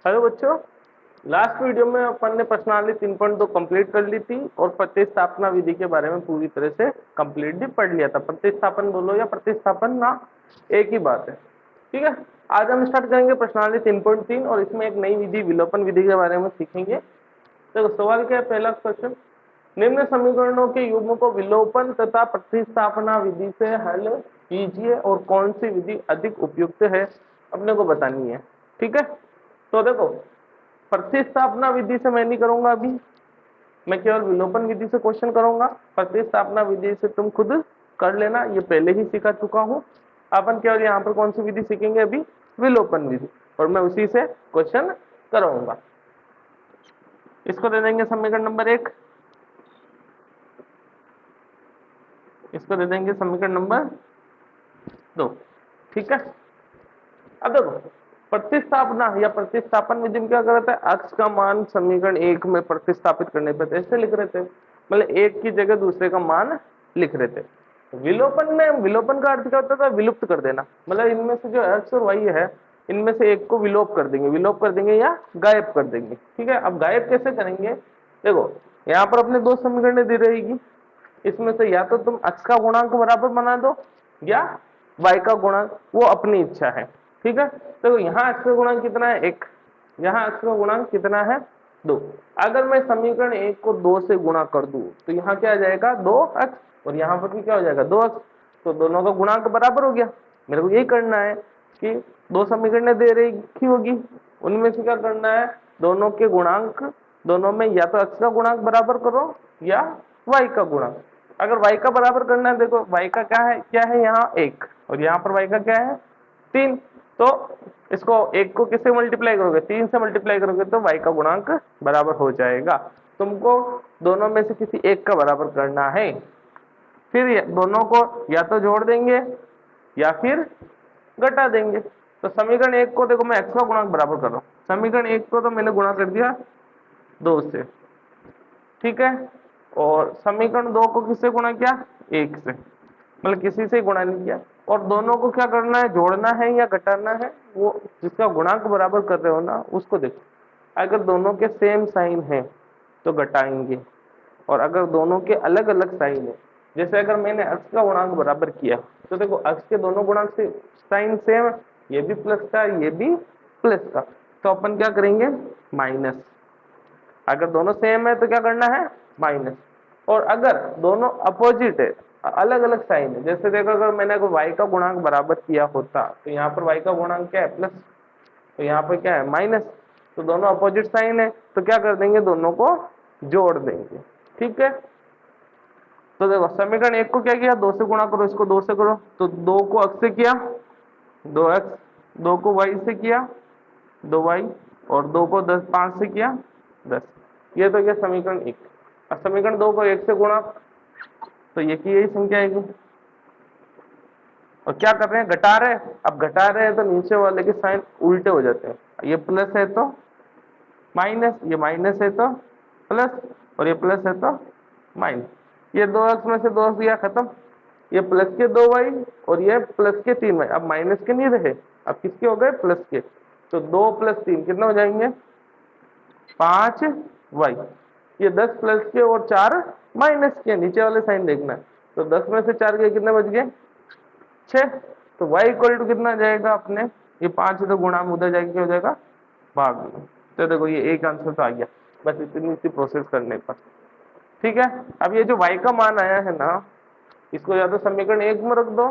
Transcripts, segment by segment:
Hello बच्चों, last video में अपन ने प्रश्नावली 3.2 कंप्लीट कर ली थी और प्रतिस्थापना विधि के बारे में पूरी तरह से कंप्लीट भी पढ़ लिया था। प्रतिस्थापन बोलो या प्रतिस्थापन ना, एक ही बात है। ठीक है, आज हम स्टार्ट करेंगे प्रश्नावली 3.3 और इसमें एक नई विधि विलोपन विधि के बारे में सीखेंगे। देखो सवाल क्या है, पहला क्वेश्चन, निम्न समीकरणों के युग्म को विलोपन तथा प्रतिस्थापना विधि से हल कीजिए और कौन सी विधि अधिक उपयुक्त है अपने को बतानी है। ठीक है, तो देखो प्रतिस्थापना विधि से मैं नहीं करूंगा अभी, मैं केवल विलोपन विधि से क्वेश्चन करूंगा। प्रतिस्थापना विधि से तुम खुद कर लेना, ये पहले ही सिखा चुका हूं। अपन केवल यहाँ पर कौन सी विधि सीखेंगे अभी, विलोपन विधि, और मैं उसी से क्वेश्चन कराऊंगा। इसको दे देंगे समीकरण नंबर 1, इसको दे देंगे समीकरण नंबर 2। ठीक है, अब देखो प्रतिस्थापना या प्रतिस्थापन विधि में क्या कर रहे थे, अक्ष का मान समीकरण 1 में प्रतिस्थापित करने पे ऐसे लिख रहे थे, मतलब एक की जगह दूसरे का मान लिख रहे थे। विलोपन में, विलोपन का अर्थ क्या होता था, विलुप्त कर देना, मतलब इनमें से जो एक्स और वाई है इनमें से एक को विलोप कर देंगे, विलोप कर देंगे या गायब कर देंगे। ठीक है, अब गायब कैसे करेंगे, देखो यहाँ पर अपने दो समीकरण दी रहेगी, इसमें से या तो तुम x का गुणांक बराबर बना दो या y का गुणांक, वो अपनी इच्छा है। ठीक है, तो यहाँ x का गुणांक कितना है 1, यहाँ x का गुणांक कितना है 2। अगर मैं समीकरण 1 को 2 से गुणा कर दूं तो यहाँ क्या आ जाएगा 2x, और यहाँ पर भी क्या हो जाएगा 2x, तो दोनों का गुणांक बराबर हो गया। मेरे को यही करना है कि दो समीकरण दे रही होगी, उनमें से क्या करना है, दोनों के गुणांक, दोनों में या तो x का गुणांक बराबर करो या y का गुणांक। अगर y का बराबर करना है, देखो y का क्या है यहाँ 1 और यहाँ पर y का क्या है 3, तो इसको 1 को किससे मल्टीप्लाई करोगे, 3 से मल्टीप्लाई करोगे तो y का गुणांक बराबर हो जाएगा। तुमको दोनों में से किसी एक का बराबर करना है, फिर दोनों को या तो जोड़ देंगे या फिर घटा देंगे। तो समीकरण 1 को देखो मैं x का गुणांक बराबर कर रहा हूँ, समीकरण 1 को तो मैंने गुणा कर दिया 2 से। ठीक है, और समीकरण 2 को किससे गुणा किया 1 से, मतलब किसी से गुणा नहीं किया। और दोनों को क्या करना है, जोड़ना है या घटाना है, वो जिसका गुणांक बराबर कर रहे हो ना उसको देखो। अगर दोनों के सेम साइन है तो घटाएंगे, और अगर दोनों के अलग अलग साइन है, जैसे अगर मैंने x का गुणांक बराबर किया तो देखो x के दोनों गुणांक से साइन सेम है, ये भी प्लस का ये भी प्लस का, तो अपन क्या करेंगे माइनस। अगर दोनों सेम है तो क्या करना है माइनस, और अगर दोनों अपोजिट है, अलग अलग साइन है, जैसे देखो अगर मैंने y का गुणांक बराबर किया होता तो यहाँ पर y का गुणांक क्या है प्लस, तो यहाँ पर क्या है माइनस, तो दोनों अपोजिट साइन है तो क्या कर देंगे दोनों को जोड़ देंगे। ठीक है, तो देखो समीकरण 1 को क्या किया 2 से गुणा करो, इसको 2 से करो, तो 2 को x से किया 2x, 2 को y से किया 2y, और 2 को 5 से किया 10। ये तो क्या समीकरण 1। अब समीकरण 2 को 1 से गुणा तो ये की यही संख्या आएगी, और क्या कर रहे हैं घटा रहे हैं। अब घटा रहे हैं तो नीचे वाले के साइन उल्टे हो जाते हैं, ये प्लस है तो माइनस, ये माइनस है तो प्लस, और ये प्लस है तो माइनस। ये 2x में से 2x गया खत्म, ये प्लस के 2y और ये प्लस के 3y, अब माइनस के नहीं रहे, अब किसके हो गए प्लस के, तो 2 + 3 कितना हो जाएंगे 5y। ये 10 प्लस के और 4 माइनस के, नीचे वाले साइन देखना है, तो 10 में से 4 गए कितने बच गए 6, तो y = कितना जाएगा अपने, ये 5 तो गुणा में उधर जाएगा क्या हो जाएगा भाग में। तो देखो ये एक आंसर तो आ गया बस इतनी सी प्रोसेस करने पर। ठीक है, अब ये जो y का मान आया है ना, इसको या तो समीकरण 1 में रख दो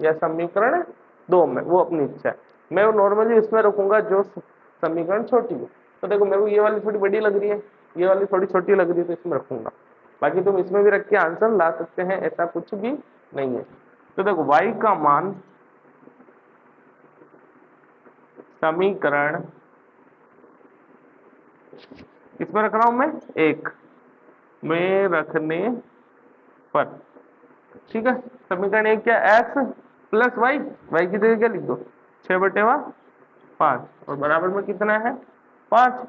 या समीकरण 2 में, वो अपनी इच्छा है। मैं नॉर्मली इसमें रखूंगा जो समीकरण छोटी है, तो देखो मेरे को ये वाली थोड़ी बड़ी लग रही है, ये वाली थोड़ी छोटी लग रही है, तो इसमें रखूंगा। बाकी तुम इसमें भी रख के आंसर ला सकते हैं, ऐसा कुछ भी नहीं है। तो देखो y का मान समीकरण किसमें रख रहा हूं मैं 1 में रखने पर, ठीक है, समीकरण 1 क्या x + y की जगह क्या लिख दो 6/5, और बराबर में कितना है 5,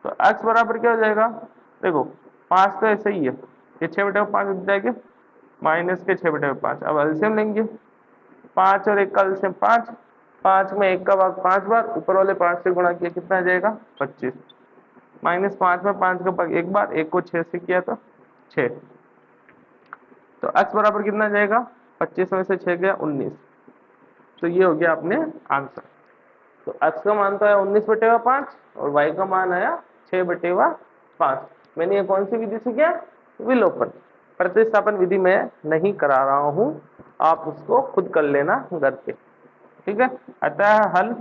तो x बराबर क्या हो जाएगा, देखो 5 तो ऐसे ही है, ये 6/5 हो जाएगा माइनस के 6/5। अब एलसीएम लेंगे, 5 और 1 का एलसीएम 5, 5 में 1 का भाग 5 बार, ऊपर वाले 5 से गुणा किया कितना आ जाएगा 25, माइनस 5 में 5 का भाग 1 बार, 1 को 6 से किया तो 6, तो x बराबर कितना आ जाएगा 25 में से 6 गया 19। तो ये हो गया अपने आंसर। तो x का मान तो आया 19/5 और y का मान आया 6/5। मैंने ये कौन सी विधि से किया, विलोपन। प्रतिस्थापन विधि में नहीं करा रहा हूं, आप उसको खुद कर लेना घर पे, ठीक है। अतः हल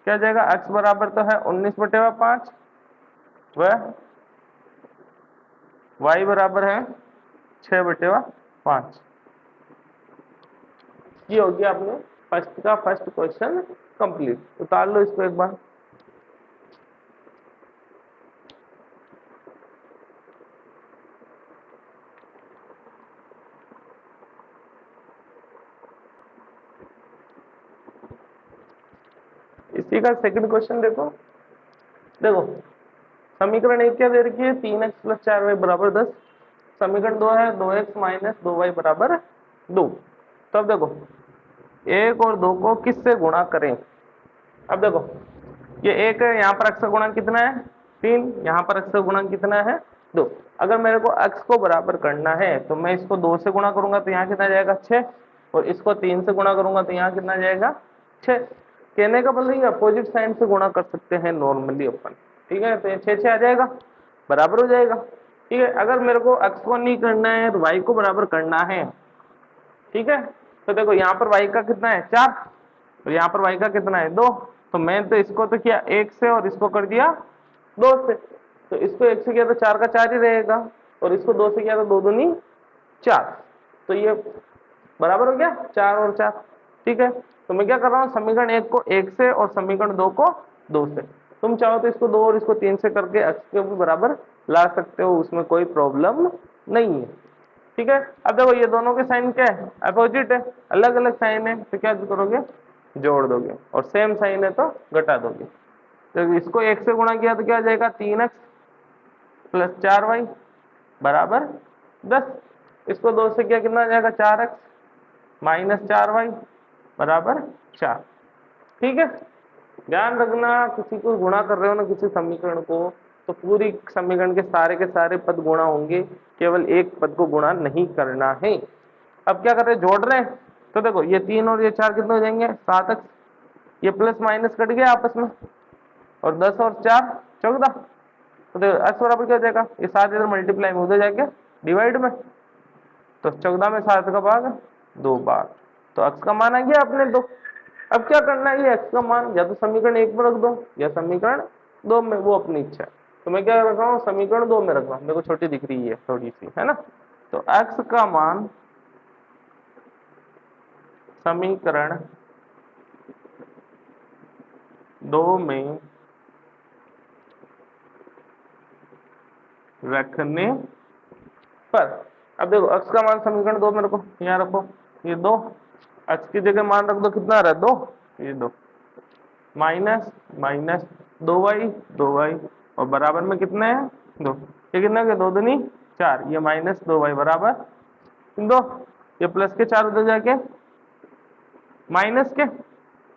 क्या जाएगा, x बराबर तो है 19/5 व y बराबर है 6/5। ये हो गया अपने फर्स्ट का फर्स्ट क्वेश्चन कंप्लीट। उतार लो इसको एक बार। इसी का सेकंड क्वेश्चन देखो। देखो समीकरण 1 क्या दे रखी है, 3x + 4y = 10। समीकरण 2 है 2x - 2y = 2। तब देखो 1 और 2 को किससे गुणा करें। अब देखो ये 1 है, यहाँ पर x का गुणा कितना है 3, यहाँ पर x का गुणा कितना है 2। अगर मेरे को x को बराबर करना है तो मैं इसको 2 से गुणा करूंगा तो यहाँ कितना जाएगा 6, और इसको 3 से गुणा करूंगा तो यहाँ कितना जाएगा 6। कहने का मतलब ये अपोजिट साइन से गुणा कर सकते हैं नॉर्मली अपन, ठीक है। तो ये 6 आ जाएगा, बराबर हो जाएगा, ठीक है। अगर मेरे को x को नहीं करना है तो y को बराबर करना है, ठीक है। तो देखो यहाँ पर y का कितना है 4 और यहाँ पर y का कितना है 2। तो मैं तो इसको तो किया 1 से और इसको कर दिया 2 से। तो इसको 1 से किया तो 4 का 4 ही रहेगा, और इसको 2 से किया तो 2 दूनी 4। तो ये बराबर हो गया 4 और 4, ठीक है। तो मैं क्या कर रहा हूँ, समीकरण 1 को 1 से और समीकरण 2 को 2 से। तुम चाहो तो इसको 2 और इसको 3 से करके x के भी बराबर ला सकते हो, उसमें कोई प्रॉब्लम नहीं है, ठीक है। अब देखो ये दोनों के साइन क्या है, अपोजिट है, अलग अलग साइन है, तो क्या करोगे जोड़ दोगे, और सेम साइन है तो घटा दोगे। तो इसको 1 से गुणा किया तो क्या आ जाएगा 3x + 4y = 10। इसको 2 से किया कितना आ जाएगा 4x - 4y = 4, ठीक है। ध्यान रखना किसी को गुणा कर रहे हो ना किसी समीकरण को, तो पूरी समीकरण के सारे पद गुणा होंगे, केवल एक पद को गुणा नहीं करना है। अब क्या कर रहे हैं, जोड़ रहे हैं। तो देखो ये 3 और ये 4 कितने हो जाएंगे 7x, ये प्लस माइनस कट गया आपस में, और 10 और 4 14। तो देखो x बराबर क्या हो जाएगा, ये 7 इधर मल्टीप्लाई में उधर जाके डिवाइड में, तो 14 में 7 का भाग 2 बार, तो x का मान आ गया अपने 2। अब क्या करना है, ये x का मान या तो समीकरण 1 में रख दो या समीकरण 2 में, वो अपनी इच्छा है। तो मैं क्या रख रहा हूँ, समीकरण 2 में रख रहा हूँ, मेरे को छोटी दिख रही है थोड़ी सी, है ना। तो x का मान समीकरण 2 में रखने पर, अब देखो x का मान समीकरण 2 में रखो, यहाँ रखो ये 2, x की जगह मान रख दो, कितना आ रहा है 2, ये 2 माइनस 2y और बराबर में कितने हैं 2, ये कितना के 2 दूनी 4, ये -2y = 2, ये प्लस के 4 उधर जाके माइनस के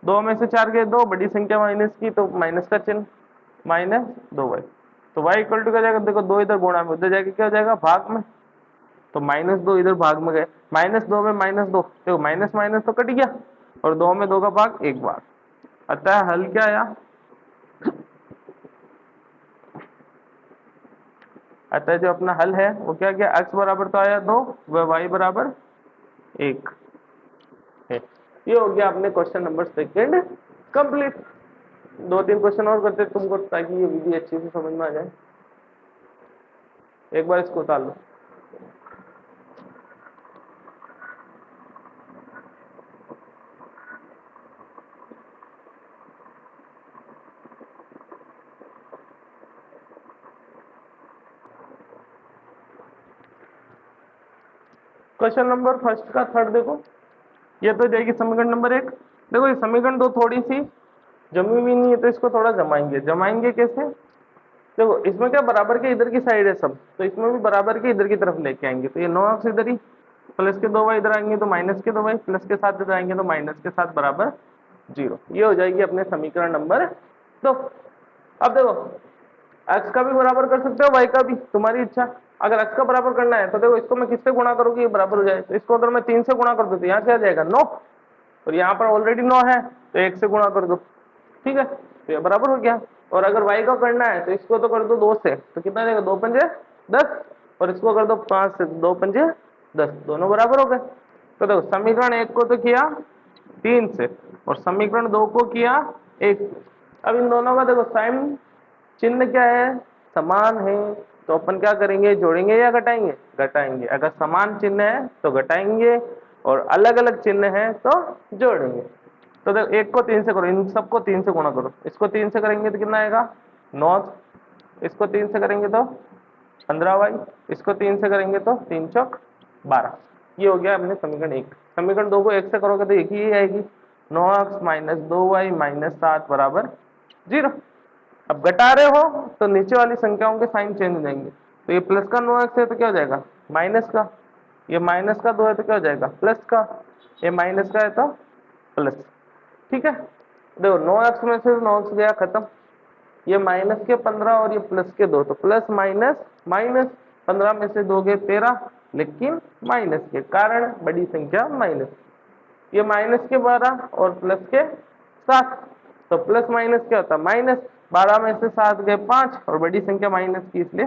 2 में से 4 के 2, बड़ी संख्या माइनस की तो माइनस का चिन्ह -2y। तो y = क्या जाएगा, देखो 2 इधर गुणा में उधर जाके क्या हो जाएगा भाग में, तो -2 इधर भाग में गए, -2 में -2, देखो माइनस माइनस तो कट गया, और 2 में 2 का भाग 1 बार। अतः हल क्या आया, अतः जो अपना हल है वो क्या गया, x बराबर तो आया 2 व y बराबर 1 है। ये हो गया अपने question number second complete. 2-3 question और करते तुमको, ताकि ये विधि अच्छे से समझ में आ जाए। एक बार इसको उतार लो। क्वेश्चन नंबर फर्स्ट का थर्ड देखो, ये तो जाएगी समीकरण नंबर 1। देखो ये समीकरण 2 थोड़ी सी जमी हुई नहीं है, तो इसको थोड़ा जमाएंगे कैसे, देखो इसमें क्या बराबर के इधर की साइड है सब, तो इसमें भी बराबर के इधर की तरफ लेके आएंगे, तो ये 9x इधर ही प्लस के 2y इधर आएंगे तो माइनस के 2y, प्लस के साथ इधर आएंगे तो माइनस के साथ बराबर 0। ये हो जाएगी अपने समीकरण नंबर 2। अब देखो x का भी बराबर कर सकते हो, y का भी, तुम्हारी इच्छा। अगर x का बराबर करना है तो देखो इसको मैं किससे गुणा करूंगी ये बराबर हो जाए, तो इसको अगर मैं 3 से गुणा कर दूं तो यहाँ क्या आ जाएगा 9, और यहाँ पर ऑलरेडी 9 है तो 1 से गुणा कर दो, ठीक है, तो ये बराबर हो गया। और अगर y का करना है तो इसको तो कर दो 2 से, तो कितना आ जाएगा 2 पंजे 10, और इसको कर दो 5 से, 2 पंजे 10, दोनों बराबर हो गए। तो देखो समीकरण 1 को तो किया 3 से और समीकरण 2 को किया 1 से। अब इन दोनों का देखो साइन चिन्ह क्या है, समान है, तो अपन क्या करेंगे, जोड़ेंगे या घटाएंगे, घटाएंगे। अगर समान चिन्ह है तो घटाएंगे और अलग अलग चिन्ह है तो जोड़ेंगे। तो देखो 1 को 3 से करो, इन सबको 3 से गुणा करो, इसको 3 से करेंगे तो कितना आएगा 9, इसको 3 से करेंगे तो 15y, इसको 3 से करेंगे तो 3 चौक 12। ये हो गया हमने समीकरण 1। समीकरण 2 को 1 से करोगे तो एक ही आएगी, 9x माइनस 2y माइनस 7 बराबर 0। अब घटा रहे हो तो नीचे वाली संख्याओं के साइन चेंज हो जाएंगे, तो ये प्लस का 9x है तो क्या हो जाएगा माइनस का, ये माइनस का 2 है तो क्या हो जाएगा प्लस का, ये माइनस का है तो प्लस, ठीक है। देखो 9x में से 9x गया खत्म, ये माइनस के 15 और ये प्लस के 2, तो प्लस माइनस माइनस, 15 में से 2 गए 13, लेकिन माइनस के कारण बड़ी संख्या माइनस, ये माइनस के 12 और प्लस के 7, तो प्लस माइनस क्या होता है माइनस, 12 में से 7 गए 5 और बड़ी संख्या माइनस की, इसलिए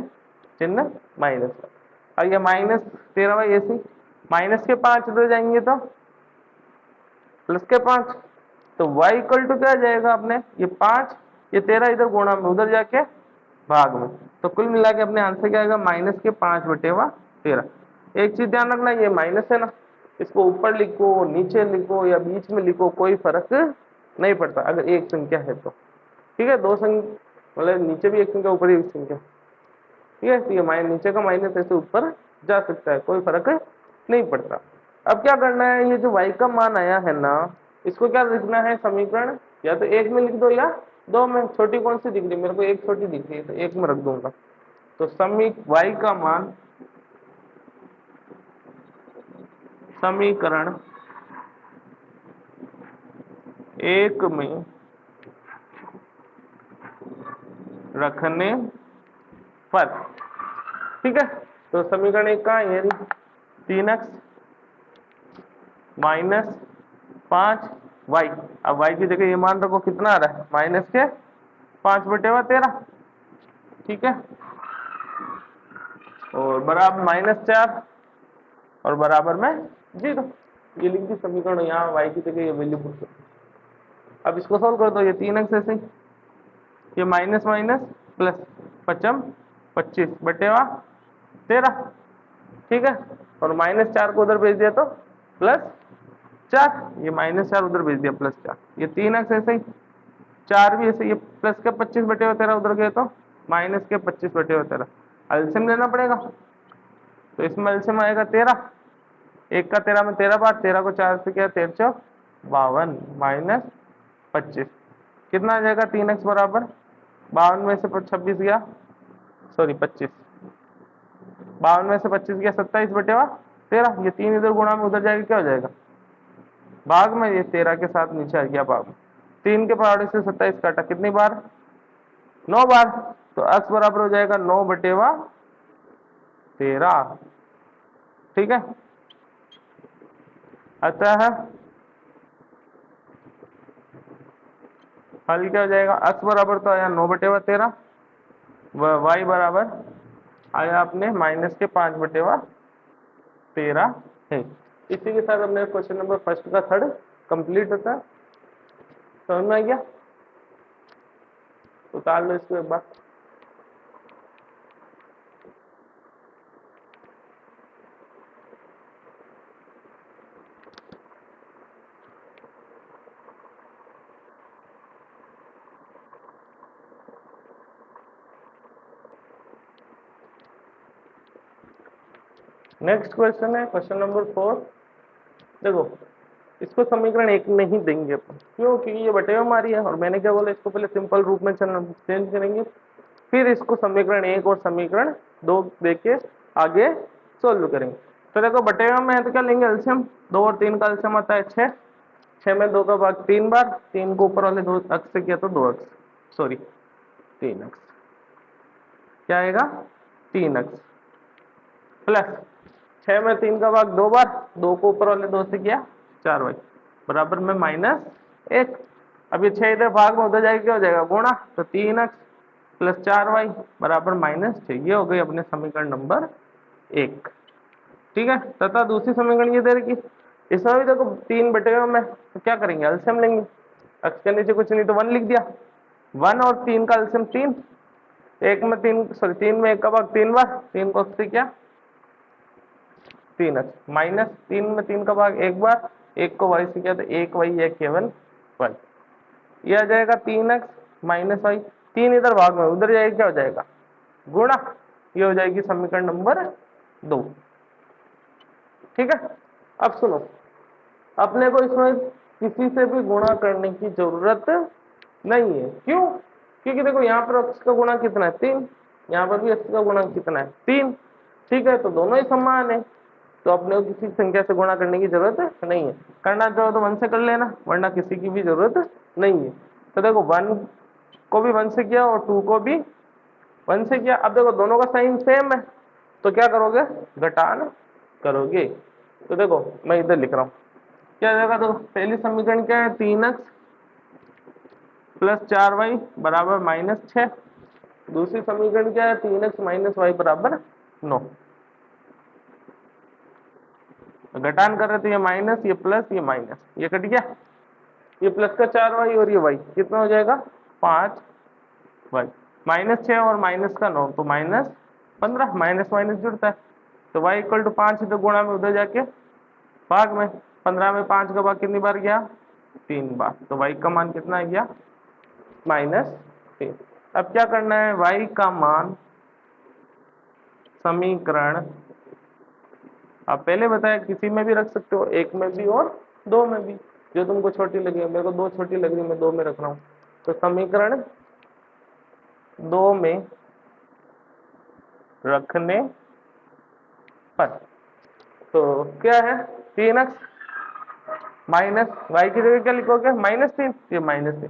चिन्ह माइनस का। और ये माइनस 13y ऐसी, माइनस के 5 इधर जाएंगे तो प्लस के 5, तो y इक्वल टू क्या जाएगा अपने, ये 5 ये 13 इधर गुणा में, उधर जाके भाग में, तो कुल मिला के अपने आंसर क्या आएगा माइनस के 5/13। एक चीज ध्यान रखना, ये माइनस है ना, इसको ऊपर लिखो नीचे लिखो या बीच में लिखो कोई फर्क नहीं पड़ता अगर एक संख्या है तो, ठीक है। दो संख्या मतलब नीचे भी एक संख्या ऊपर एक संख्या, ठीक है, तो ये नीचे का माइनस ऐसे ऊपर जा सकता है, कोई फर्क नहीं पड़ता। अब क्या करना है, ये जो y का मान आया है ना, इसको क्या लिखना है समीकरण, या तो 1 में लिख दो या 2 में, छोटी कौन सी दिख रही है मेरे को, एक छोटी दिख रही है तो 1 में रख दूंगा। तो y का मान समीकरण 1 में रखने पर, ठीक है, तो समीकरण 1 का ये 3x माइनस 5y, अब y की जगह ये मान रखो कितना आ रहा है माइनस के 5/13, ठीक है, और बराबर -4 और बराबर में 0, ये लिख दी समीकरण, यहाँ y की जगह ये वैल्यू पुट कर। अब इसको सोल्व कर दो, ये 3x ऐसे, ये माइनस माइनस प्लस 5 25/13, ठीक है, और -4 को उधर भेज दिया तो +4, ये -4 उधर भेज दिया +4, ये 3x ऐसे ही, 4 भी ऐसे, ये प्लस के 25/13 उधर गए तो माइनस के 25/13, एलसीएम लेना पड़ेगा, तो इसमें एलसीएम आएगा 13, 1 का 13 में 13 बार, 13 को 4 से किया 13 चौक 52 माइनस 25, कितना आ जाएगा 3x बराबर 52 में से 26 गया, सॉरी 25, 52 में से 25 गया 27/13, ये 3 इधर गुणा में उधर जाएगा क्या हो जाएगा भाग में, ये 13 के साथ नीचे आ गया भाग में, 3 के पहाड़े से 27 काटा कितनी बार 9 बार, तो x बराबर हो जाएगा 9/13, ठीक है। अतः हल क्या हो जाएगा, x बराबर तो आया 9/13 व y बराबर आया आपने माइनस के 5/13 है। इसी के साथ हमने क्वेश्चन नंबर फर्स्ट का थर्ड कंप्लीट होता है, समझ में आ गया, उतार लो इसको एक बार। नेक्स्ट क्वेश्चन है क्वेश्चन नंबर 4। देखो इसको समीकरण 1 में ही देंगे अपन, क्यों, क्योंकि ये बटे हमारी है और मैंने क्या बोला, इसको पहले सिंपल रूप में चेंज करेंगे, फिर इसको समीकरण 1 और समीकरण 2 देके आगे सोल्व करेंगे। तो देखो बटे हुए में है तो क्या लेंगे एलसीएम, 2 और 3 का एलसीएम आता है 6, 6 में 2 का भाग 3 बार, 3 को ऊपर वाले 2 अक्ष से किया तो 2 अक्ष, सॉरी 3 अक्ष, क्या आएगा 3 अक्ष, प्लस 6 में 3 का भाग 2 बार, 2 को ऊपर वाले 2 से किया 4y बराबर में -1। अब ये 6 इधर भाग में उधर जाएगा क्या हो जाएगा गुणा, तो 3 अक्ष प्लस 4y बराबर -6। ये हो गई अपने समीकरण नंबर 1। ठीक है, तथा दूसरी समीकरण ये दे रही कि इसमें भी देखो 3 बटे में, तो क्या करेंगे एलसीएम लेंगे, अक्ष के नीचे कुछ नहीं तो 1 लिख दिया, 1 और 3 का एलसीएम 3, 1 में 3 सॉरी 3 में 1 का भाग 3 बार, 3 को अक्ष से क्या 3 अक्ष, माइनस 3 में 3 का भाग 1 बार, 1 को y से किया तो 1 y है केवल y, ये आ जाएगा 3 अक्ष माइनस y, 3 इधर भाग में उधर जाएगा क्या हो जाएगा गुणा, ये हो जाएगी समीकरण नंबर 2। ठीक है, अब सुनो, अपने को इसमें किसी से भी गुणा करने की जरूरत नहीं है, क्यों, क्योंकि देखो यहाँ पर अक्ष का गुणा कितना है 3, यहाँ पर भी अक्ष का गुणा कितना है 3, ठीक है, तो दोनों ही समान है, तो अपने को किसी संख्या से गुणा करने की जरूरत नहीं है, करना चाहो तो 1 से कर लेना, वरना किसी की भी जरूरत नहीं है। तो देखो 1 को भी 1 से किया और 2 को भी 1 से किया, अब देखो दोनों का साइन सेम है, तो क्या करोगे घटान करोगे। तो देखो मैं इधर लिख रहा हूँ, क्या जाएगा, तो पहली समीकरण क्या है 3 अक्ष प्लस 4y बराबर -6, दूसरी समीकरण क्या है 3 अक्ष माइनस y बराबर 9, घटान कर रहे थे ये माइनस ये प्लस ये माइनस, ये कट गया, ये प्लस का 4y और ये y कितना हो जाएगा 5y, -6 और माइनस का 9 तो -15, माइनस माइनस जुड़ता है, तो y इक्वल टू 5 तो गुणा में उधर जाके भाग में, 15 में 5 का भाग कितनी बार गया 3 बार, तो y का मान कितना आ गया -3। अब क्या करना है, y का मान समीकरण, आप पहले बताया किसी में भी रख सकते हो, 1 में भी और 2 में भी, जो तुमको छोटी लगी, मेरे को 2 छोटी लग रही, मैं 2 में रख रहा हूँ, तो समीकरण 2 में रखने पर तो क्या है 3 अक्ष माइनस y की जगह क्या लिखोगे -3, ये -3,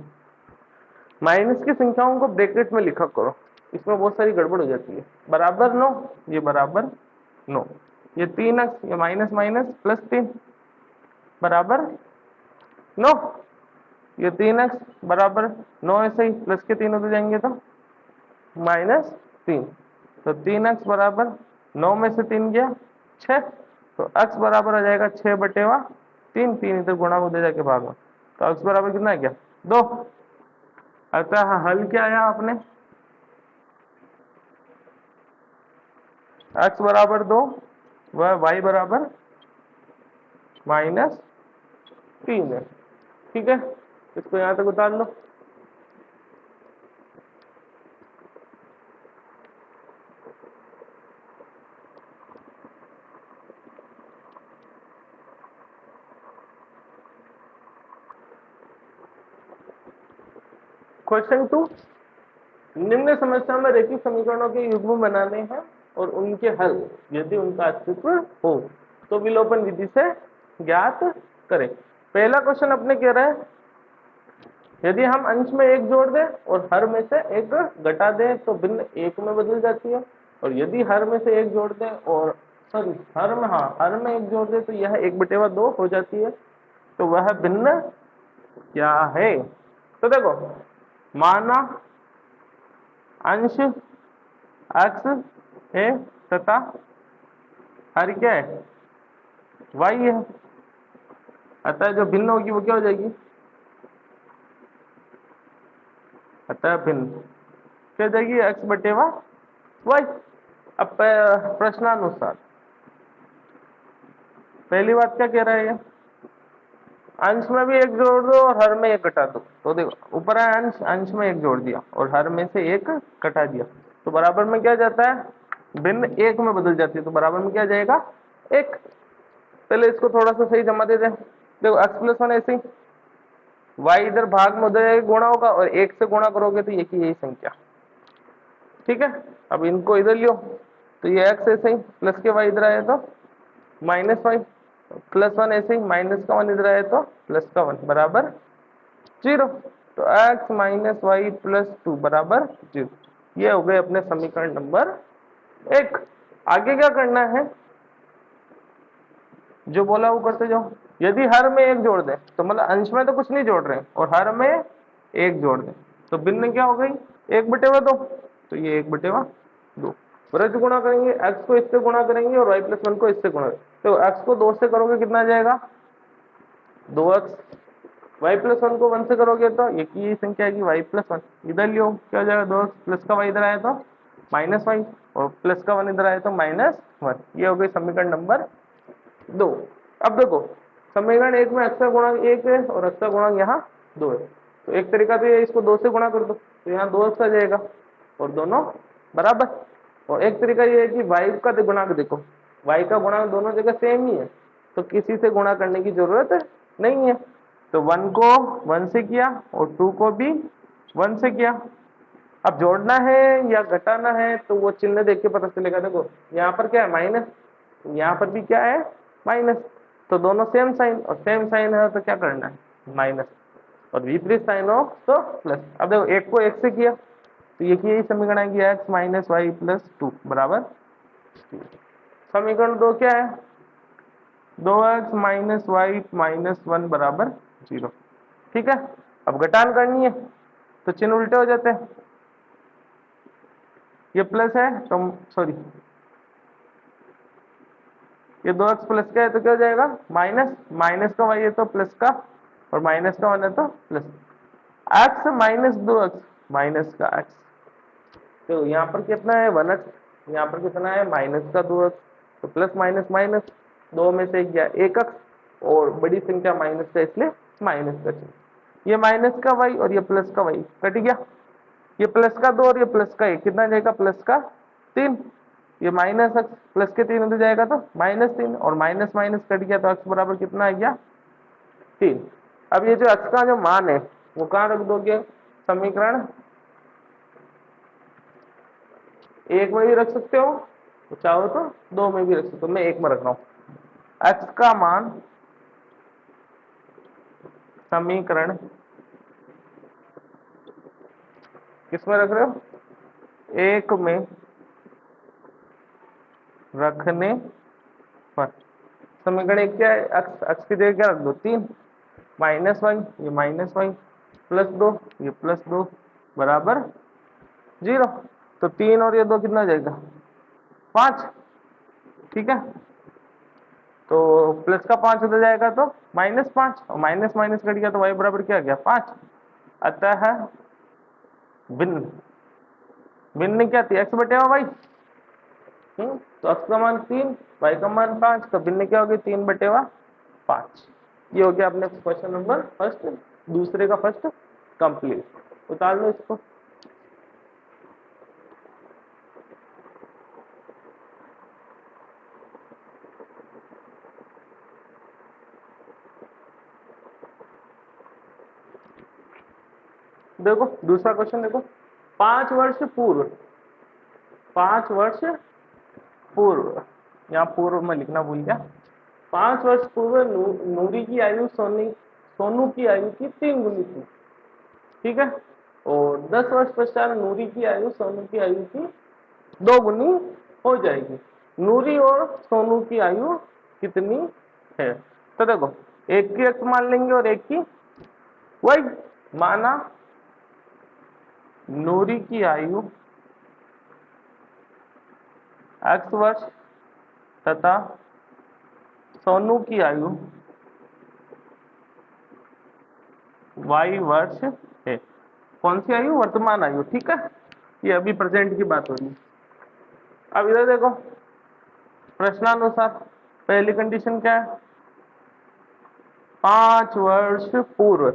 माइनस की संख्याओं को ब्रैकेट में लिखा करो, इसमें बहुत सारी गड़बड़ हो जाती है, बराबर 9, ये बराबर 9, ये 3 अक्ष ये माइनस माइनस प्लस 3 बराबर 9, ये 3 अक्ष बराबर 9, ऐसे ही प्लस के 3 उधर जाएंगे तो -3, तो 3 अक्ष बराबर 9 में से 3 गया 6, तो अक्ष बराबर आ जाएगा 6/3, 3 इधर गुणा उधर जाके भाग में, तो अक्ष बराबर कितना है क्या 2। अतः हल क्या आया आपने, x बराबर 2 व y बराबर -3 है। ठीक है, इसको यहां तक उतार लो। क्वेश्चन 2, निम्न समस्या में रेखीय समीकरणों के युग्म बनाने हैं और उनके हल यदि उनका अस्तित्व हो तो विलोपन विधि से ज्ञात करें। पहला क्वेश्चन अपने कह रहा है यदि हम अंश में 1 जोड़ दें और हर में से 1 घटा दें तो भिन्न 1 में बदल जाती है, और यदि हर में से 1 जोड़ दें और सॉरी हर में 1 जोड़ दें तो यह 1/2 हो जाती है, तो वह भिन्न क्या है। तो देखो माना अंश x है तथा हर क्या है y है, अतः जो भिन्न होगी वो क्या हो जाएगी, अतः भिन्न क्या हो जाएगी x/y। अब प्रश्नानुसार पहली बात क्या कह रहा है, ये अंश में भी 1 जोड़ दो और हर में 1 घटा दो, तो देखो ऊपर है अंश, अंश में 1 जोड़ दिया और हर में से 1 घटा दिया, तो बराबर में क्या जाता है भिन्न 1 में बदल जाती है, तो बराबर में क्या जाएगा 1। पहले इसको थोड़ा सा सही जमा दे दें, देखो x+1 ऐसे ही, y इधर भाग में उधर गुणा होगा और 1 से गुणा करोगे तो यही संख्या। ठीक है, अब इनको इधर लियो, तो ये x ऐसे ही प्लस के y इधर आया तो -y, +1 ऐसे ही, माइनस का 1 इधर आया तो प्लस का 1 बराबर 0। तो x - y + 2 बराबर 0। ये हो गए अपने समीकरण नंबर 1। आगे क्या करना है, जो बोला वो करते जाओ। यदि हर में एक जोड़ दें तो मतलब अंश में तो कुछ नहीं जोड़ रहे हैं, और हर में एक जोड़ दें तो भिन्न क्या हो गई, 1/2। तो ये 1/2। ब्रज गुणा करेंगे, x को इससे गुणा करेंगे और y + 1 को इससे गुणा करेंगे। तो x को 2 से करोगे कितना आ जाएगा, 2x। y + 1 को 1 से करोगे तो एक ही संख्या आएगी, y + 1। इधर लियो, क्या हो जाएगा, 2x प्लस का y इधर आया तो -y, और प्लस का 1 इधर आया तो -1। ये हो गई समीकरण नंबर 2। अब देखो, समीकरण 1 में x का गुणांक 1 है और x का गुणांक यहाँ 2 है। तो एक तरीका तो ये, इसको 2 से गुणा कर दो तो यहाँ 2x आ जाएगा और दोनों बराबर। और एक तरीका ये है कि y का गुणांक देखो, y का गुणांक दोनों जगह सेम ही है, तो किसी से गुणा करने की जरूरत नहीं है। तो 1 को 1 से किया और 2 को भी 1 से किया। अब जोड़ना है या घटाना है तो वो चिन्ह देख के पता चलेगा। देखो यहाँ पर क्या है, माइनस, यहाँ पर भी क्या है, माइनस। तो दोनों सेम साइन, और सेम साइन है तो क्या करना है, माइनस, और विपरीत साइन हो तो प्लस। अब देखो, एक को एक से किया तो ये की यही समीकरण आएगी, x - y + 2 बराबर 2। समीकरण 2 क्या है, 2x - y - 1 बराबर 0। ठीक है। अब घटान करनी है तो चिन्ह उल्टे हो जाते हैं, ये प्लस है तो सॉरी, ये 2x प्लस का है तो क्या हो जाएगा, माइनस, माइनस का y है तो प्लस का, और माइनस का 1 है तो प्लस। x - 2x माइनस का x, तो यहाँ पर कितना है 1x, यहाँ पर कितना है माइनस का 2x, तो प्लस माइनस माइनस, 2 में से गया 1x, और बड़ी संख्या माइनस का इसलिए माइनस का चिन्ह। ये माइनस का y और ये प्लस का y कट गया, ये प्लस का 2 और ये प्लस का 1 कितना जाएगा, प्लस का 3। ये माइनस x प्लस के 3 हो जाएगा तो -3, और माइनस माइनस कट गया तो x बराबर कितना आ गया, 3। अब ये जो x का जो मान है वो कहाँ रख दोगे, समीकरण 1 में भी रख सकते हो, तो चाहो तो 2 में भी रख सकते हो, मैं 1 में रख रहा हूँ। x का मान समीकरण किस में रख रहे हो, 1 में रखने पर। समीकरण 1 क्या है, x की जगह क्या रख दो, 3, -y, ये -y, +2, ये +2 बराबर 0। तो 3 और ये 2 कितना हो जाएगा, 5। ठीक है, तो प्लस का 5 हो जाएगा तो -5, और माइनस माइनस कट गया तो y बराबर क्या आ गया, 5। अतः भिन्न, भिन्न क्या थी, x/y। तो x का मान 3, y का मान 5, तो भिन्न क्या होगी, 3/5। ये हो गया अपने क्वेश्चन नंबर फर्स्ट, दूसरे का फर्स्ट कंप्लीट। उतार लो इसको। देखो दूसरा क्वेश्चन देखो, 5 वर्ष पूर्व, 5 वर्ष पूर्व, यहाँ पूर्व में लिखना भूल गया। 5 वर्ष पूर्व नूरी की आयु सोनू की आयु की 3 गुनी थी। ठीक है, और 10 वर्ष पश्चात नूरी की आयु सोनू की आयु की 2 गुनी हो जाएगी। नूरी और सोनू की आयु कितनी है। तो देखो, एक की x मान लेंगे और एक की y। माना नूरी की आयु x वर्ष तथा सोनू की आयु y वर्ष है। कौन सी आयु, वर्तमान आयु। ठीक है, ये अभी प्रेजेंट की बात हो रही है। अब इधर देखो, प्रश्नानुसार पहली कंडीशन क्या है, 5 वर्ष पूर्व।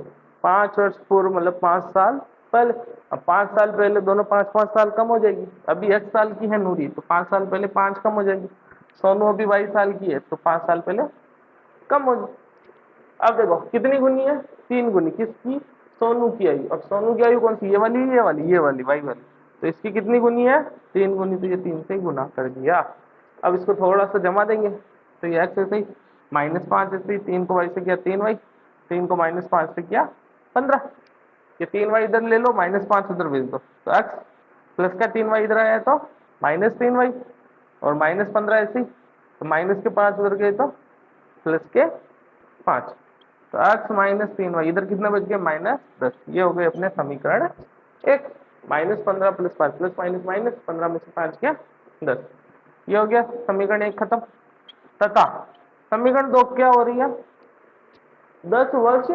5 वर्ष पूर्व मतलब 5 साल पहले। अब 5 साल पहले दोनों 5-5 साल कम हो जाएगी। अभी 1 साल की है नूरी, तो 5 साल पहले 5 कम हो जाएगी। सोनू अभी 22 साल की है, तो 5 साल पहले कम हो जाएगी। अब देखो कितनी गुनी है, 3 गुनी। किसकी, सोनू की आयु। अब सोनू की आयु कौन सी, ये वाली, ये वाली, ये वाली, वाई वाली। तो इसकी कितनी गुनी है, 3 गुनी। तो ये 3 से गुना कर दिया। अब इसको थोड़ा सा जमा देंगे, तो ये x ऐसे ही -5 ऐसे ही, 3 को y से किया 3y, 3 को -5 से किया 15, ये 3y इधर ले लो, -5 उधर भेज दो, तो x प्लस का 3y इधर आया तो -3y, और -15 ऐसे ही, तो माइनस के 5 उधर गए तो प्लस के 5, तो x -3y इधर कितना बच गया -10। ये हो गए अपने समीकरण 1। -15 + 5 प्लस माइनस माइनस, 15 में से 5 गया 10। ये हो गया समीकरण 1 खत्म। तथा समीकरण 2 क्या हो रही है, 10 वर्ष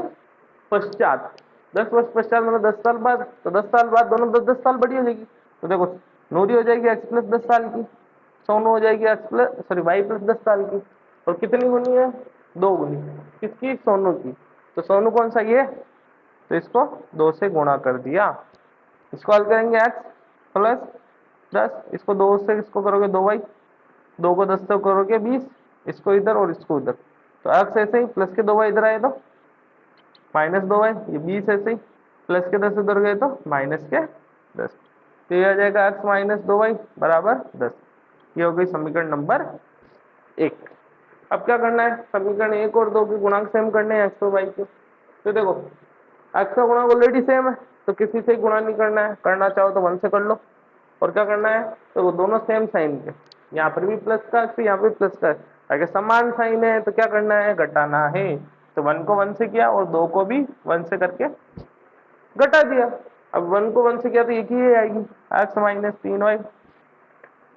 पश्चात, 10 वर्ष पश्चात मतलब 10 साल बाद, तो 10 साल बाद दोनों 10 साल बड़ी हो जाएगी, तो देखो नूरी हो जाएगी x + 10 साल की, सोनू हो जाएगी y + 10 साल की, और कितनी गुनी है 2 गुनी, किसकी, सोनू की। तो सोनू कौन सा, ये, तो इसको 2 से गुणा कर दिया, इसको हल करेंगे x + 10, इसको 2 से इसको करोगे 2y, 2 को 10 से करोगे 20, इसको इधर और इसको इधर, तो x ऐसे ही प्लस के 2y इधर आए तो -2y, ये 20 ऐसे ही, प्लस के 10 उधर गए तो माइनस के 10, तो ये आ जाएगा x - 2y बराबर 10। ये हो गई समीकरण नंबर 1। अब क्या करना है, समीकरण 1 और 2 के गुणांक सेम करने हैं x और y के। तो देखो x का गुणांक ऑलरेडी सेम है, तो किसी से गुणा नहीं करना है, करना चाहो तो 1 से कर लो, और क्या करना है, तो वो दोनों सेम साइन के, यहाँ पर भी प्लस का x, यहाँ पे प्लस का x, अगर समान साइन है तो क्या करना है, घटाना है, तो 1 को 1 से किया और 2 को भी 1 से करके घटा दिया। अब 1 को 1 से किया तो एक ही आएगी, x - 3y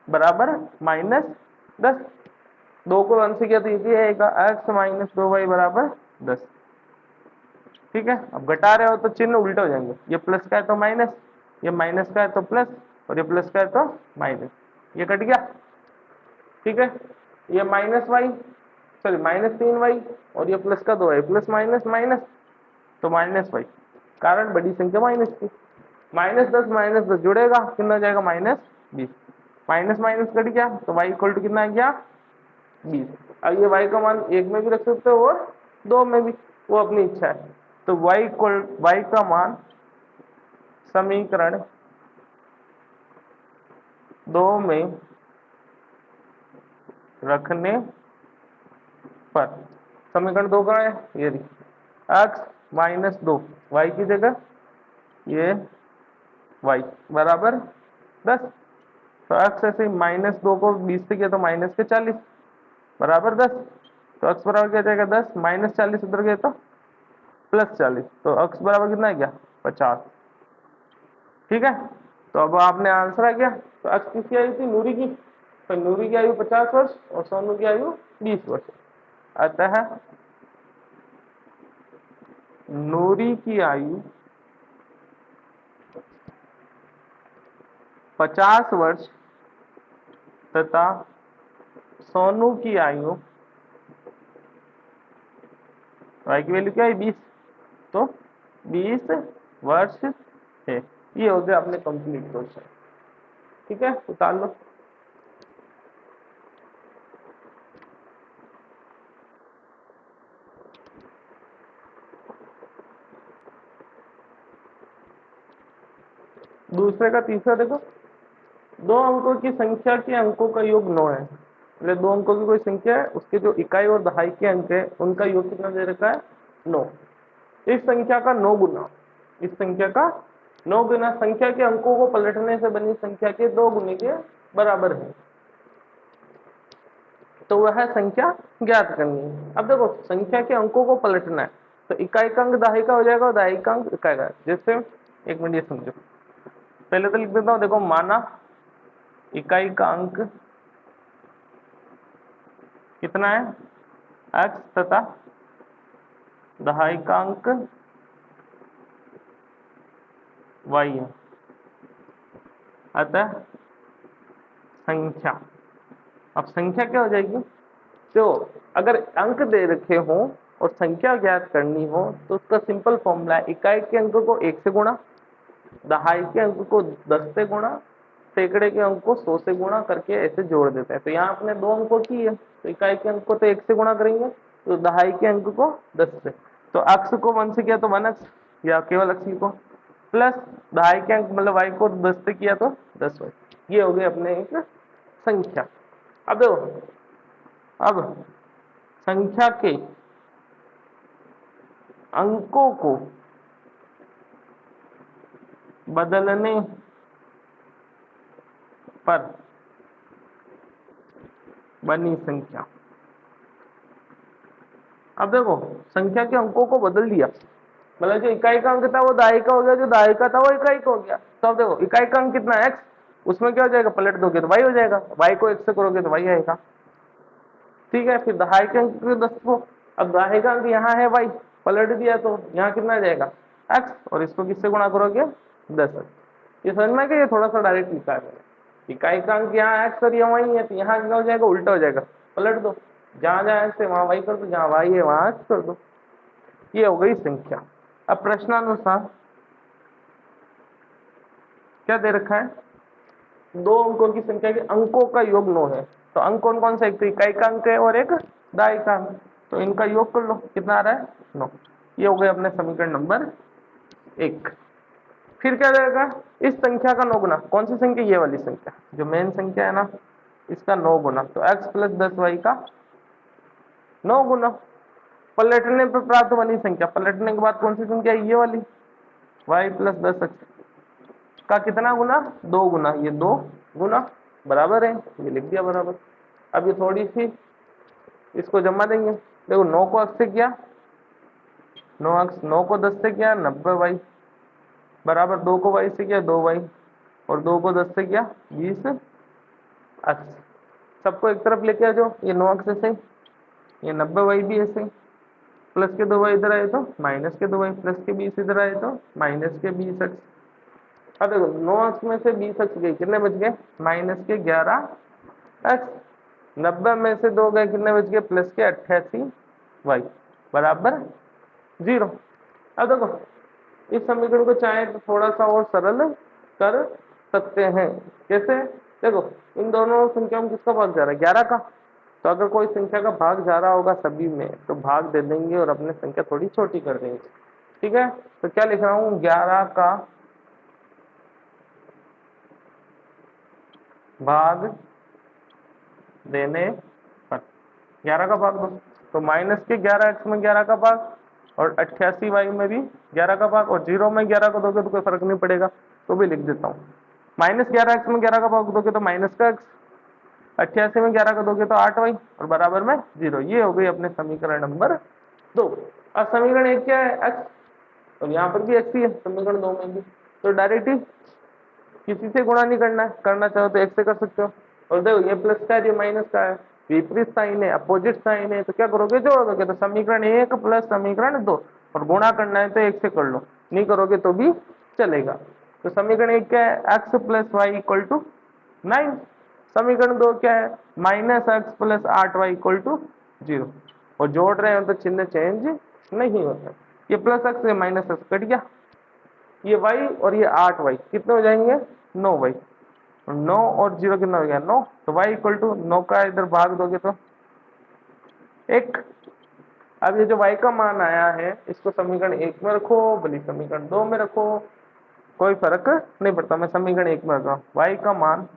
बराबर -10, 2 को 1 से किया तो ये आएगा x - 2y बराबर 10। ठीक है, अब घटा रहे हो तो चिन्ह उल्टे हो जाएंगे, ये प्लस का है तो माइनस, ये माइनस का है तो प्लस, और ये प्लस का है तो माइनस, ये कट गया। ठीक है, ये -3y और ये प्लस का 2y, प्लस माइनस माइनस, तो -y, कारण बड़ी संख्या माइनस की, -10 -10 जुड़ेगा, कितना हो जाएगा -20, माइनस माइनस कट गया, तो y = कितना आ गया 20। अब ये y का मान 1 में भी रख सकते हो और 2 में भी, वो अपनी इच्छा है। तो y का मान समीकरण 2 में रखने पर, समीकरण 2 का है ये x - 2 y की जगह ये y बराबर 10, तो x ऐसे -2 को 20 से किया तो माइनस के 40 बराबर 10, तो x बराबर क्या जाएगा 10, -40 उधर गए तो +40, तो x बराबर कितना आ गया 50। ठीक है, तो अब आपने आंसर आ गया। तो x किसकी आयु थी, नूरी की, तो नूरी की आयु 50 वर्ष और सोनू की आयु 20 वर्ष, अतः नूरी की आयु 50 वर्ष तथा सोनू की आयु, y की वैल्यू क्या है 20, तो 20 वर्ष है। ये हो गया अपने कंप्लीट क्वेश्चन। ठीक है, उतार लो। दूसरे का तीसरा देखो, 2 अंकों की संख्या के अंकों का योग 9 है, मतलब 2 अंकों की कोई संख्या है, उसके जो इकाई और दहाई के अंक है उनका योग कितना दे रखा है 9। इस संख्या का 9 गुना, इस संख्या का 9 गुना संख्या के अंकों को पलटने से बनी संख्या के 2 गुने के बराबर है, तो वह संख्या ज्ञात करनी है। अब देखो संख्या के अंकों को पलटना है, तो इकाई का अंक दहाई का हो जाएगा और दहाई का अंक इकाई का। जैसे एक मिनट ये समझो, पहले तो लिख देता हूं, देखो माना इकाई का अंक कितना है x तथा दहाई का अंक y है, अतः संख्या, अब संख्या क्या हो जाएगी, तो अगर अंक दे रखे हो और संख्या ज्ञात करनी हो तो उसका सिंपल फॉर्मूला है, इकाई के अंक को 1 से गुणा, दहाई के अंक को 10 से गुणा, सैकड़े के अंक को 100 से गुणा करके ऐसे जोड़ देते हैं। तो यहाँ अपने 2 अंकों की है, तो इकाई के अंक को तो 1 से गुणा करेंगे, तो दहाई के अंक को 10 से, तो x को 1 से किया तो 1x या केवल x को, प्लस दहाई के अंक मतलब y को 10 से किया तो 10y। ये हो गए अपने एक संख्या। अब देखो, अब संख्या के अंकों को बदलने पर बनी संख्या। अब देखो, संख्या के अंकों को बदल दिया, मतलब जो इकाई का अंक था वो दाई का हो गया, जो दाई का था वो इकाई का हो गया। तो अब देखो, इकाई का अंक कितना है x, उसमें क्या हो जाएगा, पलट दोगे तो y हो जाएगा, y को x से करोगे तो y आएगा। ठीक है, फिर दहाई के अंक को 10 को, अब दहाई का अंक यहाँ है y, पलट दिया तो यहाँ कितना आ जाएगा x, और इसको किससे गुणा करोगे 10। ये समझ में कि ये थोड़ा सा डायरेक्ट लिखा है, इकाई का अंक यहाँ x और यहाँ y है, तो यहाँ क्या हो जाएगा, उल्टा हो जाएगा, पलट दो, जहां जहां x है वहां y कर दो, जहां y है वहां x कर दो। ये हो गई संख्या। अब प्रश्नानुसार क्या दे रखा है, दो अंकों की संख्या के अंकों का योग 9 है, तो अंक कौन कौन सा, एक तो इकाई का अंक है और एक दाई का अंक, तो इनका योग कर लो, कितना आ रहा है 9। ये हो गए अपने समीकरण नंबर 1। फिर क्या रहेगा, इस संख्या का 9 गुना, कौन सी संख्या, ये वाली संख्या जो मेन संख्या है ना, इसका 9 गुना, तो x प्लस 10y का 9 गुना, पलटने पर प्राप्त बनी संख्या, पलटने के बाद कौन सी संख्या है, ये वाली y प्लस 10x का कितना गुना, 2 गुना, ये 2 गुना, बराबर है, ये लिख दिया बराबर। अब ये थोड़ी सी इसको जमा देंगे, देखो 9 को x से किया 9x, 9 को 10 से किया 90y, बराबर 2 को y से किया 2y, और 2 को 10 से किया 20x। सबको एक तरफ लेके आ जाओ, ये 9x ऐसे, ये 90y भी ऐसे, प्लस के 2y इधर आए तो माइनस के 2y, प्लस के 20 इधर आए तो माइनस के 20x। अब देखो 9x में से 20x गए, कितने बच गए, माइनस के 11x। 90 में से 2 गए, कितने बच गए, प्लस के 88y, बराबर 0। अब देखो, इस समीकरण को चाहे तो थोड़ा सा और सरल कर सकते हैं, कैसे, देखो इन दोनों संख्याओं में किसका भाग जा रहा है, 11 का, तो अगर कोई संख्या का भाग जा रहा होगा सभी में, तो भाग दे देंगे और अपने संख्या थोड़ी छोटी कर देंगे। ठीक है, तो क्या लिख रहा हूं, 11 का भाग देने पर, 11 का भाग दो, तो माइनस के 11x में 11 का भाग, और 88y में भी 11 का भाग, और 0 में 11 को दोगे तो कोई फर्क नहीं पड़ेगा, तो भी लिख देता हूँ, माइनस 11x में 11 का भाग दोगे तो माइनस का x, 88 में 11 का दोगे तो 8y, और बराबर में 0। ये हो गई अपने समीकरण नंबर 2। अब समीकरण 1 क्या है, x, और यहाँ पर भी x ही है समीकरण 2 में भी, तो डायरेक्ट ही किसी से गुणा नहीं करना है, करना चाहो तो x से कर सकते हो। और देखो ये प्लस का है, ये माइनस का है, विपरीत साइन है, अपोजिट साइन है, तो क्या करोगे, जोड़ दोगे, तो समीकरण 1 प्लस समीकरण 2, और गुणा करना है तो 1 से कर लो, नहीं करोगे तो भी चलेगा। तो समीकरण 1 क्या है, x plus Y equal to 9, समीकरण 2 क्या है, minus X plus 8y equal to 0, और जोड़ रहे हैं तो चिन्ह चेंज नहीं होता, ये प्लस एक्स ये माइनस एक्स कट गया, ये y और ये 8y कितने हो जाएंगे, 9y, 9 और 0 कितना हो गया 9, तो y इक्वल टू 9 का इधर भाग दोगे तो 1। अब ये जो y का मान आया है, इसको समीकरण 1 में रखो, भले समीकरण 2 में रखो, कोई फर्क नहीं पड़ता, मैं समीकरण 1 में रख रहा हूँ। y का मान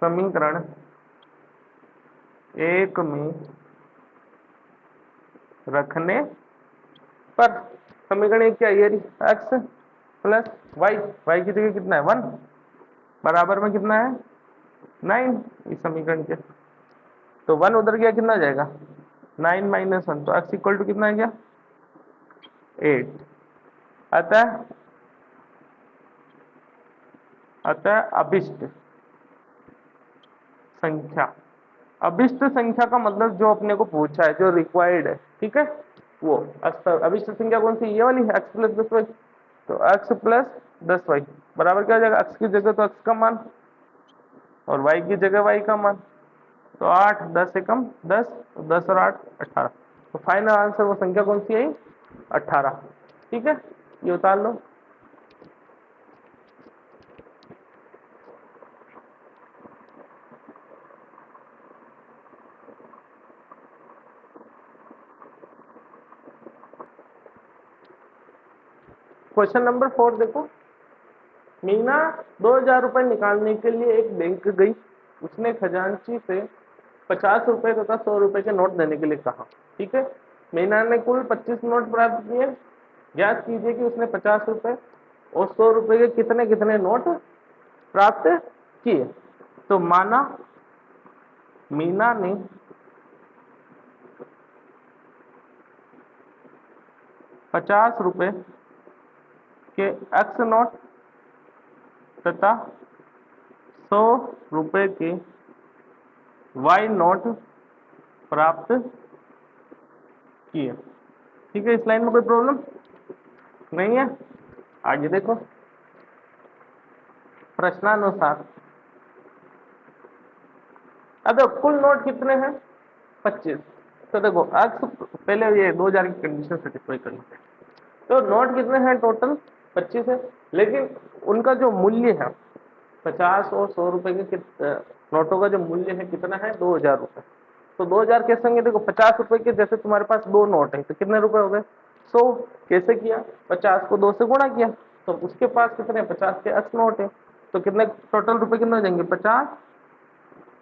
समीकरण 1 में रखने पर, समीकरण 1 क्या है, x प्लस y की जगह कितना है 1, बराबर में कितना है 9, इस समीकरण के, तो 1 उधर गया, कितना आ जाएगा 9 माइनस 1, तो x इक्वल टू कितना आ गया 8। अतः अभिष्ट संख्या, अभिष्ट संख्या का मतलब जो अपने को पूछा है, जो रिक्वायर्ड है, ठीक है, वो अभिष्ट संख्या कौन सी, ये वाली x प्लस 10y, तो x प्लस 10y बराबर क्या हो जाएगा, x की जगह तो x का मान, और y की जगह y का मान, तो 8, 10 एकम 10, 10 और 8 18, तो फाइनल आंसर वो संख्या कौन सी आई 18। ठीक है, ये उतार लो। क्वेश्चन नंबर 4 देखो, मीना 2000 रुपए निकालने के लिए एक बैंक गई, उसने खजांची से 50 रुपए तथा 100 रुपए के नोट देने के लिए कहा। ठीक है, मीना ने कुल 25 नोट प्राप्त किए। ज्ञात कीजिए कि उसने 50 रुपए और 100 रुपए के कितने कितने नोट प्राप्त किए। तो माना मीना ने 50 रुपए के एक्स नोट तथा 100 रुपए के वाई नोट प्राप्त किए। ठीक है, इस लाइन में कोई प्रॉब्लम नहीं है। आगे देखो, प्रश्नानुसार अब कुल नोट कितने हैं? 25। तो देखो एक्स, पहले ये 2000 की कंडीशन सेटिस्फाई कर लेते हैं। तो नोट कितने हैं? टोटल 25 है, लेकिन उनका जो मूल्य है 50 और 100 रुपए के नोटों का जो मूल्य है कितना है? 2000 रुपए। तो 2000 कैसे होंगे? देखो 50 रुपए के जैसे तुम्हारे पास दो नोट है तो कितने रुपए हो गए? 100। कैसे किया? 50 को 2 से गुणा किया। तो उसके पास कितने? 50 के एक्स नोट है। तो कितने टोटल रुपए कितने हो जाएंगे? 50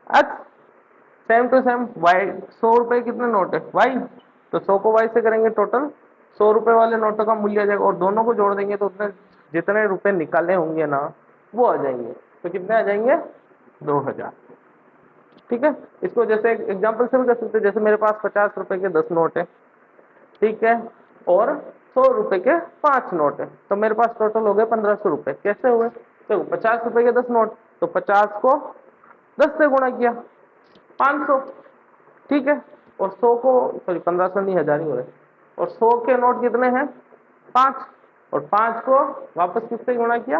X. Same to same Y, 100 रुपए कितने नोट है? वाई। तो 100 को वाई से करेंगे टोटल 100 रुपए वाले नोटों का मूल्य आ जाएगा और दोनों को जोड़ देंगे तो उतने जितने रुपए निकाले होंगे ना वो आ जाएंगे। तो कितने आ जाएंगे? 2000। ठीक है, इसको जैसे एक एग्जाम्पल से भी कर सकते हैं। जैसे मेरे पास 50 रुपए के 10 नोट है, ठीक है, और 100 रुपए के 5 नोट है, तो मेरे पास टोटल हो गए 1500 रुपए। कैसे हुए? देखो 50 रुपए के 10 नोट, तो 50 को 10 से गुणा किया 500, ठीक है, और 100 को, सॉरी 1500 नहीं, 1000 ही हो रहे। और 100 के नोट कितने हैं? 5, और 5 को वापस किससे गुणा किया?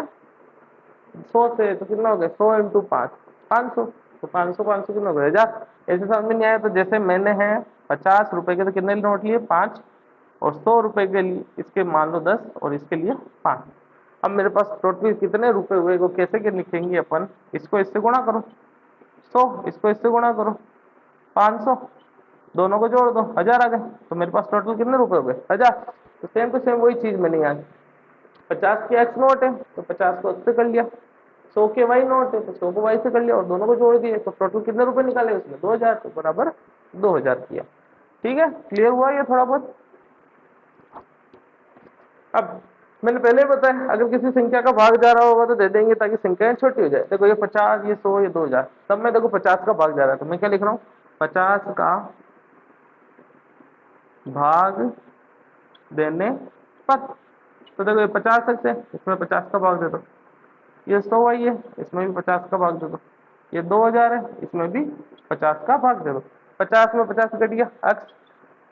100 से। तो कितना हो गया? 100 इंटू 5, 500। तो 500 500 कितना हो गया? 1000। ऐसे समझ में नहीं आया तो जैसे मैंने है 50 रुपए के तो कितने नोट लिए? 5, और 100 रुपए के लिए इसके मान लो 10 और इसके लिए 5। अब मेरे पास टोटल कितने रुपए हुए वो कैसे के लिखेंगे अपन? इसको इससे गुणा करो 100, इसको इससे गुणा करो 500, दोनों को जोड़ दो 1000 आ गए। तो मेरे पास टोटल कितने रुपए हो गए? 1000। तो सेम टू सेम वही चीज मैंने यहाँ 50 के एक्स नोट है तो 50 को उससे कर लिया, 100 के वाई नोट है तो 100 को वाई से कर लिया और दोनों को जोड़ दिए तो टोटल कितने रुपए निकाले उसने? 2000। तो बराबर 2000 किया। ठीक है, क्लियर हुआ ये थोड़ा बहुत? अब मैंने पहले ही बताया अगर किसी संख्या का भाग जा रहा होगा तो दे देंगे ताकि संख्याएं छोटी हो जाए। देखो ये 50, ये 100, ये 2000, सब में देखो 50 का भाग जा रहा है तो मैं क्या लिख रहा हूँ? 50 का भाग देने पर। तो देखो ये 50 है, इसमें 50 का भाग दे दो। ये 100 आई है, इसमें भी 50 का भाग दे दो। ये 2000 है, इसमें भी 50 का भाग दे दो। 50 में 50 कट गया एक्स,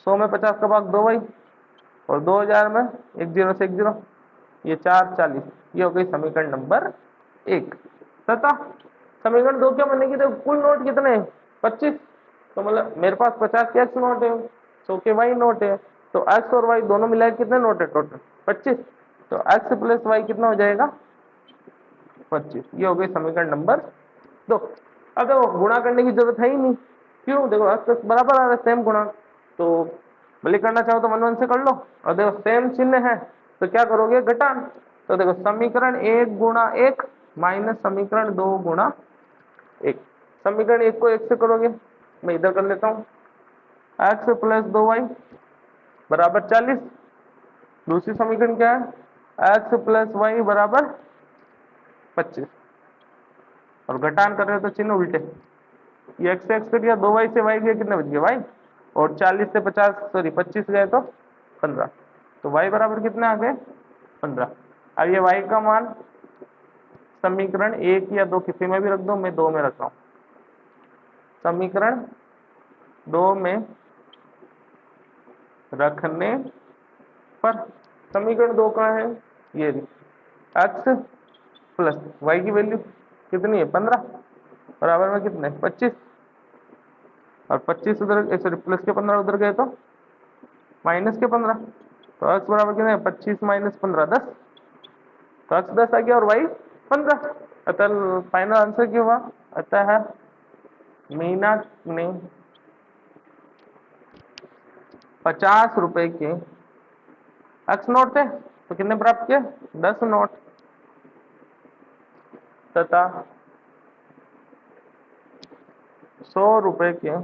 100 में 50 का भाग 2 वाई, और 2000 में एक जीरो से एक जीरो, ये 4 40। ये हो गई समीकरण नंबर 1 तथा समीकरण 2 क्या बनेगी? देखो कुल नोट कितने हैं? 25। तो मतलब मेरे पास 50 के एक्स नोट है, 100 के वाई नोट है, तो एक्स और वाई दोनों मिलाकर कितने नोट है टोटल? 25। तो एक्स प्लस वाई कितना हो जाएगा? 25। ये हो गई समीकरण नंबर 2। अब देखो गुणा करने की जरूरत है ही नहीं, क्यों? देखो एक्स बराबर आ रहा है, सेम गुणा। तो भले करना चाहो तो 1 1 से कर लो, और देखो सेम चिन्ह है तो क्या करोगे? घटान। तो देखो समीकरण 1 गुणा 1 माइनस समीकरण 2 गुणा 1। समीकरण 1 को 1 से करोगे, मैं इधर कर लेता हूँ, एक्स प्लस 2 वाई बराबर 40। दूसरी समीकरण क्या है? एक्स प्लस वाई बराबर 25। और घटान कर रहे हो तो चिन्ह उल्टे, ये एक्स से एक्स कट गया, 2 वाई से वाई गया, कितने बच गए? वाई। और 40 से 50, सॉरी 25 गए तो 15। तो वाई बराबर कितने आ गए? 15। अब ये वाई का मान समीकरण 1 या 2 किसी में भी रख दो, मैं 2 में रख रहा हूँ। समीकरण 2 में रखने पर समीकरण 2 का है ये एक्स प्लस वाई की वैल्यू कितनी है? 15 बराबर में कितने? 25। और 25 उधर, सॉरी प्लस के 15 उधर गए तो माइनस के 15। तो एक्स बराबर कितने? 25 माइनस 15 10। तो एक्स 10 आ गया और वाई 15। अतः फाइनल आंसर क्या हुआ? अतः मीना ने 50 रुपए के एक्स नोट थे तो कितने प्राप्त किए? 10 नोट तथा 100 रुपए के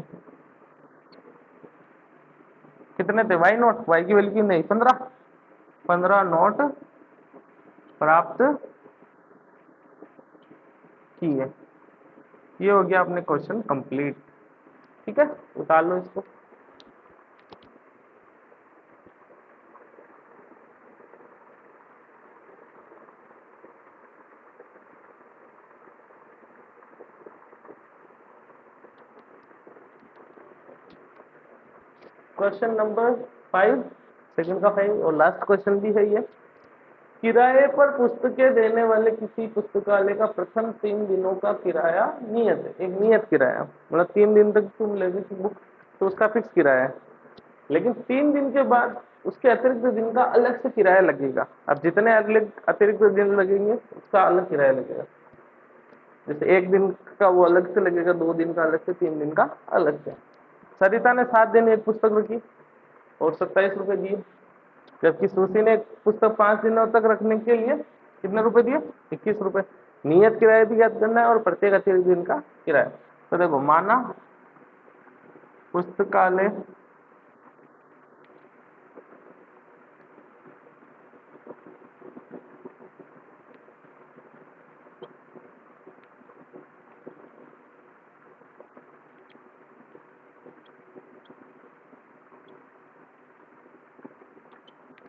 कितने थे? वाई नोट, वाई की वैल्यू की नहीं, 15, 15 नोट प्राप्त किए। ये हो गया अपने क्वेश्चन कंप्लीट। ठीक है, उतार लो इसको। क्वेश्चन नंबर 5, सेकंड का 5 और लास्ट क्वेश्चन भी है ये। किराए पर पुस्तकें देने वाले किसी पुस्तकालय का प्रथम 3 दिनों का किराया नियत है। एक नियत किराया, मतलब 3 दिन तक तुम लेगी बुक तो उसका फिक्स किराया है, लेकिन 3 दिन के बाद उसके अतिरिक्त दिन का अलग से किराया लगेगा। अब जितने अतिरिक्त दिन लगेंगे उसका अलग किराया लगेगा। जैसे 1 दिन का वो अलग से लगेगा, 2 दिन का अलग से, 3 दिन का अलग से। सरिता ने 7 दिन एक पुस्तक रखी और 27 रुपए दिए, जबकि सुशी ने एक पुस्तक 5 दिनों तक रखने के लिए कितने रुपए दिए? 21 रुपए। नियत किराया भी ज्ञात करना है और प्रत्येक अतिरिक्त दिन का किराया। तो देखो, माना पुस्तकालय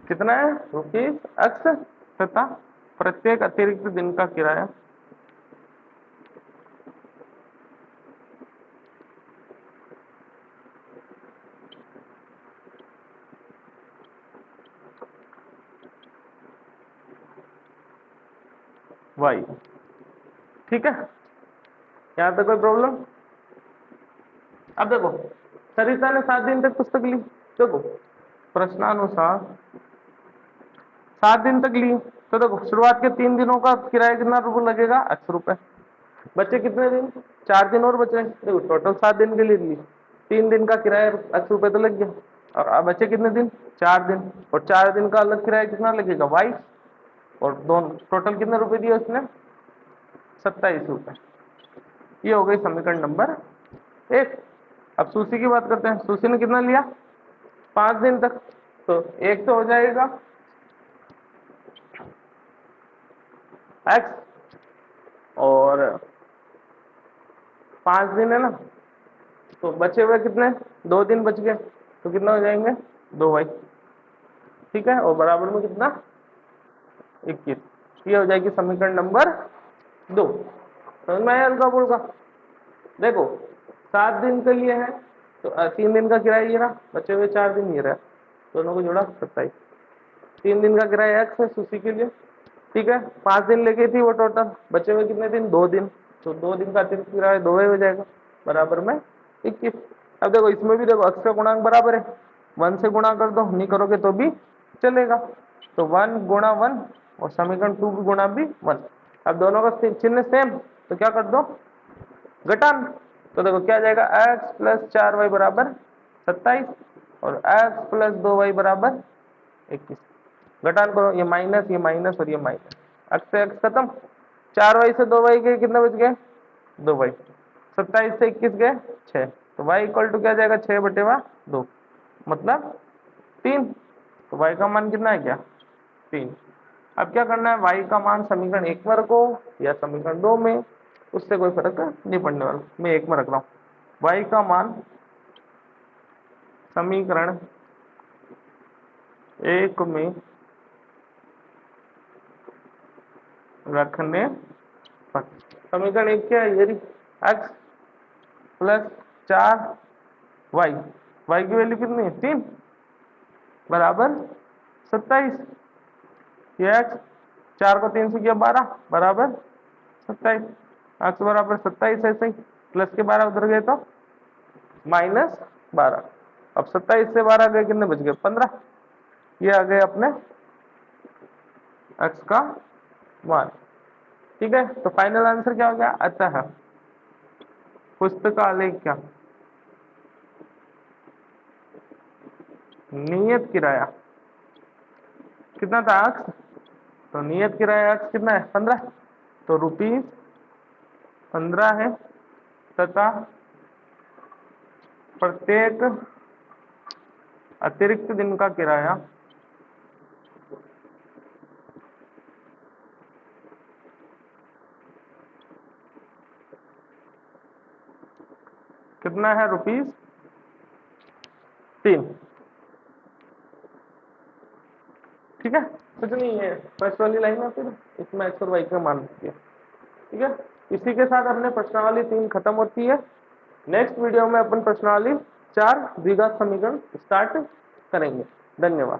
कितना है? रुपीज एक्स तथा प्रत्येक अतिरिक्त दिन का किराया वाई। ठीक है, यहां तक कोई प्रॉब्लम? अब देखो, सरिता ने 7 दिन तक पुस्तक ली। देखो, प्रश्नानुसार 7 दिन तक ली, तो देखो शुरुआत के 3 दिनों का किराया कितना रुपये लगेगा? 80 रुपए। बचे कितने दिन? 4 दिन और बचे। देखो, टोटल 7 दिन के लिए ली, 3 दिन का किराया 80 रुपए तो लग गया। और अब बचे कितने दिन? 4 दिन, और 4 दिन का अलग किराया कितना लगेगा? वाई। और दोनों टोटल कितने रुपए दिए उसने? 27 रुपए। ये हो गई समीकरण नंबर 1। अब सुशी की बात करते हैं। सुशी ने कितना लिया? 5 दिन तक, तो एक तो हो जाएगा एक्स, और 5 दिन है ना, तो बचे हुए कितने? 2 दिन बच गए, तो कितना हो जाएंगे? 2 वाई। ठीक है, और बराबर में कितना? 21। ये हो जाएगी समीकरण नंबर 2। समझ में आया हल्का फुल्का? देखो, 7 दिन के लिए है तो 3 दिन का किराया ये रहा, बचे हुए 4 दिन ये रहा, दोनों को जोड़ा 27। 3 दिन का किराया एक्स है सुशी के लिए। ठीक है, 5 दिन लेके थी वो टोटल, बचे हुए कितने दिन? 2 दिन, तो 2 दिन का अतिरिक्त किराया 2 हो जाएगा, बराबर में 21। अब देखो, इसमें भी देखो अक्ष का गुणांक बराबर है, 1 से गुणा कर दो, नहीं करोगे तो भी चलेगा। तो 1 गुणा 1 और समीकरण 2 की गुणा भी 1। अब दोनों का चिन्ह सेम, तो क्या कर दो? घटान। तो देखो क्या जाएगा? x प्लस 4y बराबर 27 और x प्लस 2y बराबर 21। घटान करो, ये माइनस और ये माइनस, x से x खत्म। 4y से 2y गए, कितने बच गए? 2y। 27 से 21 गए 6, तो y इक्वल टू क्या जाएगा? 6/2, मतलब 3। तो y का मान कितना है? क्या? 3। अब क्या करना है? y का मान समीकरण 1 में रखो या समीकरण 2 में, उससे कोई फर्क नहीं पड़ने वाला। मैं 1 में रख रहा हूं। y का मान समीकरण 1 में रखने पर, समीकरण 1 क्या है? ये x प्लस 4y, y की वैल्यू कितनी है? 3 बराबर 27। ये x, 4 को 3 से किया 12 बराबर 27, x बराबर 27। ऐसे ही प्लस के 12 उधर गए तो -12। अब 27 से 12 गए, कितने बच गए? 15। ये आ गए अपने x का मान। ठीक है, तो फाइनल आंसर क्या हो गया? अतः पुस्तकालय क्या नियत किराया कितना था? x, तो नियत किराया x कितना है? 15, तो ₹15 है तथा प्रत्येक अतिरिक्त दिन का किराया कितना है? ₹3। ठीक है, कुछ नहीं है, फर्स्ट वाली लाइन में फिर इसमें x और y का मान रखिए। ठीक है, इसी के साथ अपने प्रश्नावली 3 खत्म होती है। नेक्स्ट वीडियो में अपन प्रश्नावली 4 द्विघात समीकरण स्टार्ट करेंगे। धन्यवाद।